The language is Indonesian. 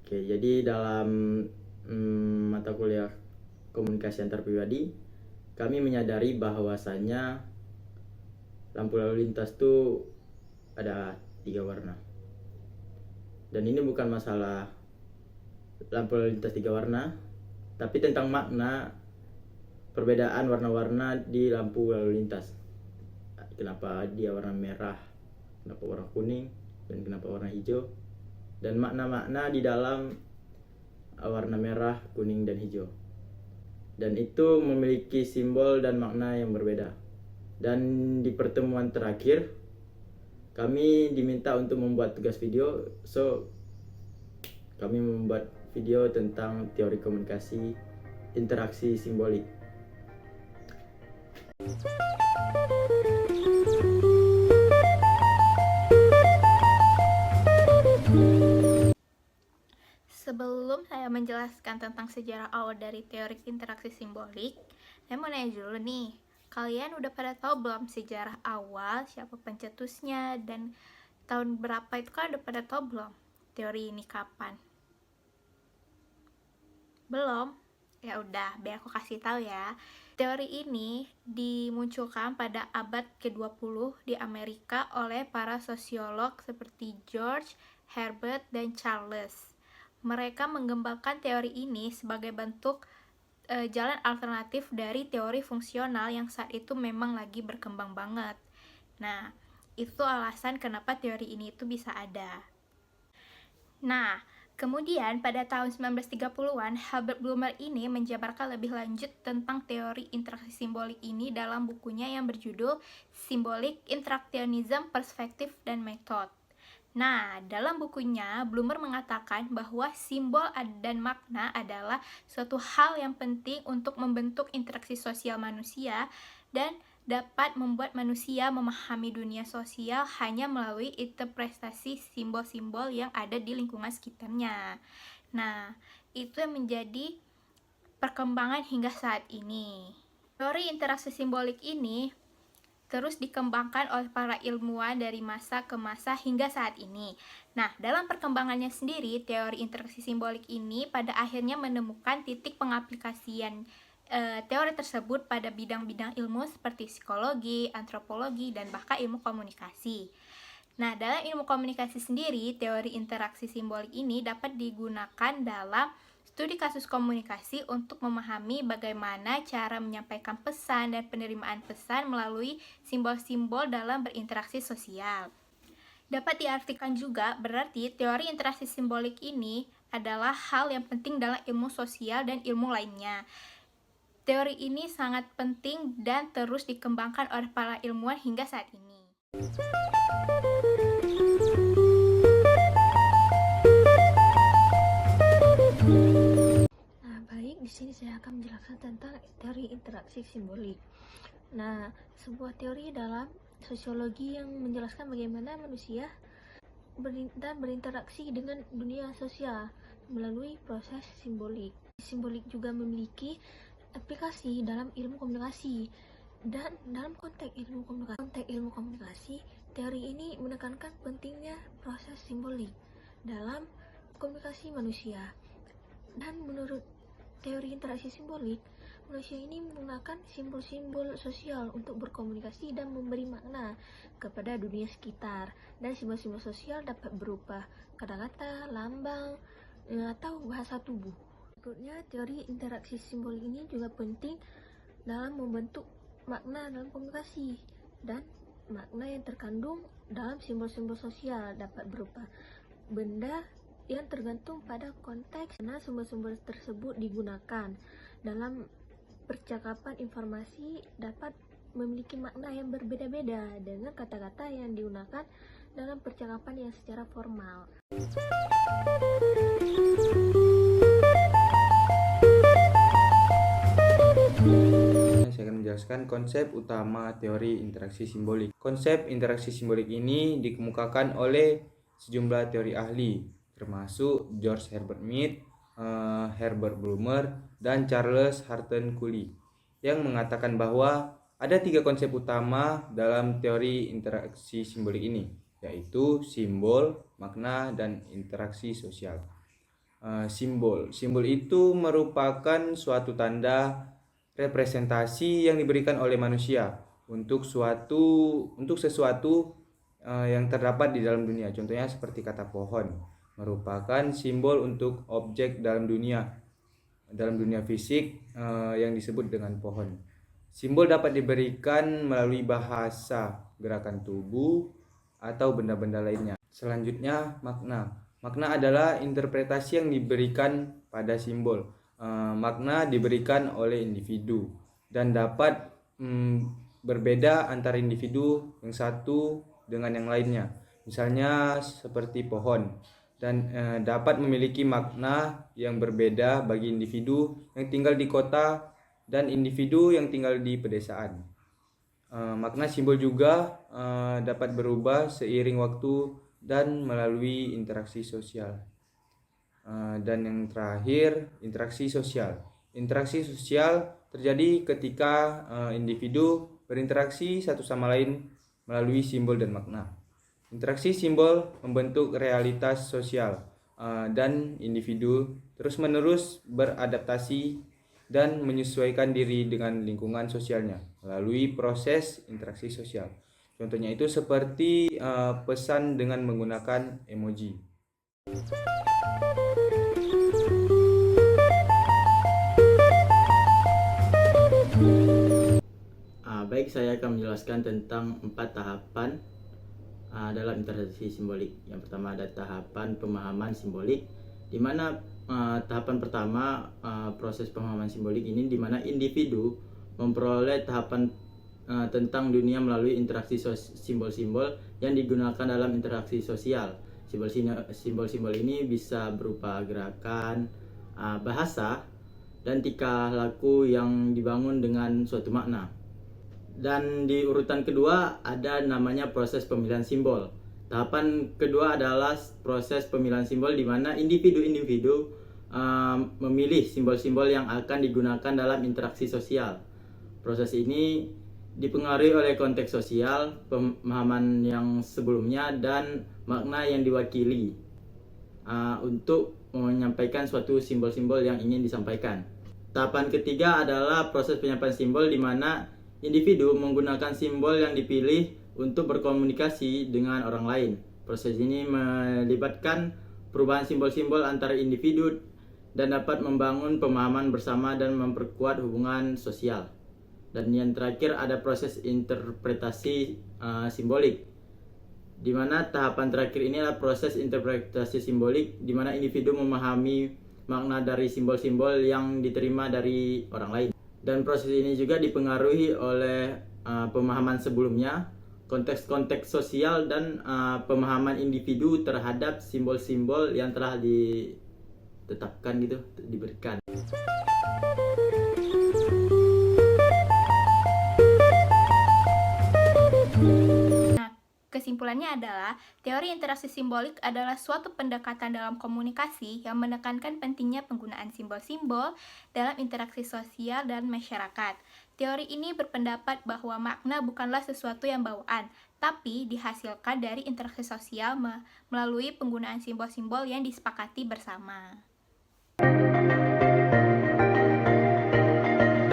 Oke, jadi dalam mata kuliah komunikasi antar pribadi, kami menyadari bahwasanya lampu lalu lintas itu ada 3 warna. Dan ini bukan masalah lampu lalu lintas 3 warna, tapi tentang makna perbedaan warna-warna di lampu lalu lintas. Kenapa dia warna merah, kenapa warna kuning, dan kenapa warna hijau, dan makna-makna di dalam warna merah, kuning, dan hijau. Dan itu memiliki simbol dan makna yang berbeda. Dan di pertemuan terakhir kami diminta untuk membuat tugas video, so kami membuat video tentang teori komunikasi interaksi simbolik. Sebelum saya menjelaskan tentang sejarah awal dari teori interaksi simbolik, saya mau nanya dulu nih, kalian udah pada tahu belum sejarah awal, siapa pencetusnya, dan tahun berapa itu kan udah pada tahu belum? Teori ini kapan? Belum? Ya udah, biar aku kasih tahu ya. Teori ini dimunculkan pada abad ke-20 di Amerika oleh para sosiolog seperti George, Herbert, dan Charles. Mereka mengembangkan teori ini sebagai bentuk jalan alternatif dari teori fungsional yang saat itu memang lagi berkembang banget. Nah, itu alasan kenapa teori ini itu bisa ada. Nah, kemudian pada tahun 1930-an, Herbert Blumer ini menjabarkan lebih lanjut tentang teori interaksi simbolik ini dalam bukunya yang berjudul Symbolic Interactionism, Perspective dan Method. Nah, dalam bukunya, Blumer mengatakan bahwa simbol dan makna adalah suatu hal yang penting untuk membentuk interaksi sosial manusia dan dapat membuat manusia memahami dunia sosial hanya melalui interpretasi simbol-simbol yang ada di lingkungan sekitarnya. Nah, itu yang menjadi perkembangan hingga saat ini. Teori interaksi simbolik ini terus dikembangkan oleh para ilmuwan dari masa ke masa hingga saat ini. Nah, dalam perkembangannya sendiri, teori interaksi simbolik ini pada akhirnya menemukan titik pengaplikasian teori tersebut pada bidang-bidang ilmu seperti psikologi, antropologi, dan bahkan ilmu komunikasi. Nah, dalam ilmu komunikasi sendiri, teori interaksi simbolik ini dapat digunakan dalam studi kasus komunikasi untuk memahami bagaimana cara menyampaikan pesan dan penerimaan pesan melalui simbol-simbol dalam berinteraksi sosial. Dapat diartikan juga berarti teori interaksi simbolik ini adalah hal yang penting dalam ilmu sosial dan ilmu lainnya. Teori ini sangat penting dan terus dikembangkan oleh para ilmuwan hingga saat ini. Di sini saya akan menjelaskan tentang teori interaksi simbolik. Nah, sebuah teori dalam sosiologi yang menjelaskan bagaimana manusia berinteraksi dengan dunia sosial melalui proses simbolik. Simbolik juga memiliki aplikasi dalam ilmu komunikasi. Dan dalam konteks ilmu komunikasi, teori ini menekankan pentingnya proses simbolik dalam komunikasi manusia. Dan menurut teori interaksi simbolik, manusia ini menggunakan simbol-simbol sosial untuk berkomunikasi dan memberi makna kepada dunia sekitar. Dan simbol-simbol sosial dapat berupa kata-kata, lambang, atau bahasa tubuh. Menurutnya, teori interaksi simbolik ini juga penting dalam membentuk makna dalam komunikasi. Dan makna yang terkandung dalam simbol-simbol sosial dapat berupa benda yang tergantung pada konteks karena sumber-sumber tersebut digunakan dalam percakapan. Informasi dapat memiliki makna yang berbeda-beda dengan kata-kata yang digunakan dalam percakapan yang secara formal. Saya akan menjelaskan konsep utama teori interaksi simbolik. Konsep interaksi simbolik ini dikemukakan oleh sejumlah teori ahli, termasuk George Herbert Mead, Herbert Blumer, dan Charles Harton Cooley, yang mengatakan bahwa ada 3 konsep utama dalam teori interaksi simbolik ini, yaitu simbol, makna, dan interaksi sosial. simbol. Simbol itu merupakan suatu tanda representasi yang diberikan oleh manusia untuk sesuatu yang terdapat di dalam dunia. Contohnya seperti kata pohon, merupakan simbol untuk objek dalam dunia fisik yang disebut dengan pohon. Simbol dapat diberikan melalui bahasa, gerakan tubuh, atau benda-benda lainnya. Selanjutnya, makna. Makna adalah interpretasi yang diberikan pada simbol. Makna diberikan oleh individu dan dapat berbeda antara individu yang satu dengan yang lainnya. Misalnya seperti pohon, dan dapat memiliki makna yang berbeda bagi individu yang tinggal di kota dan individu yang tinggal di pedesaan. Makna simbol juga dapat berubah seiring waktu dan melalui interaksi sosial. Dan yang terakhir, interaksi sosial. Interaksi sosial terjadi ketika individu berinteraksi satu sama lain melalui simbol dan makna. Interaksi simbol membentuk realitas sosial dan individu terus-menerus beradaptasi dan menyesuaikan diri dengan lingkungan sosialnya melalui proses interaksi sosial. Contohnya itu seperti pesan dengan menggunakan emoji. Baik, saya akan menjelaskan tentang 4 tahapan dalam interaksi simbolik. Yang pertama ada tahapan pemahaman simbolik, di mana tahapan pertama proses pemahaman simbolik ini di mana individu memperoleh tahapan tentang dunia melalui interaksi simbol-simbol yang digunakan dalam interaksi sosial. Simbol-simbol ini bisa berupa gerakan, bahasa, dan tingkah laku yang dibangun dengan suatu makna. Dan di urutan kedua ada namanya proses pemilihan simbol. Tahapan kedua adalah proses pemilihan simbol di mana individu-individu memilih simbol-simbol yang akan digunakan dalam interaksi sosial. Proses ini dipengaruhi oleh konteks sosial, pemahaman yang sebelumnya, dan makna yang diwakili untuk menyampaikan suatu simbol-simbol yang ingin disampaikan. Tahapan ketiga adalah proses penyampaian simbol di mana individu menggunakan simbol yang dipilih untuk berkomunikasi dengan orang lain. Proses ini melibatkan perubahan simbol-simbol antara individu dan dapat membangun pemahaman bersama dan memperkuat hubungan sosial. Dan yang terakhir ada proses interpretasi simbolik, di mana tahapan terakhir ini adalah proses interpretasi simbolik, di mana individu memahami makna dari simbol-simbol yang diterima dari orang lain. Dan proses ini juga dipengaruhi oleh pemahaman sebelumnya, konteks-konteks sosial, dan pemahaman individu terhadap simbol-simbol yang telah ditetapkan gitu, diberikan. Kesimpulannya adalah, teori interaksi simbolik adalah suatu pendekatan dalam komunikasi yang menekankan pentingnya penggunaan simbol-simbol dalam interaksi sosial dan masyarakat. Teori ini berpendapat bahwa makna bukanlah sesuatu yang bawaan, tapi dihasilkan dari interaksi sosial melalui penggunaan simbol-simbol yang disepakati bersama.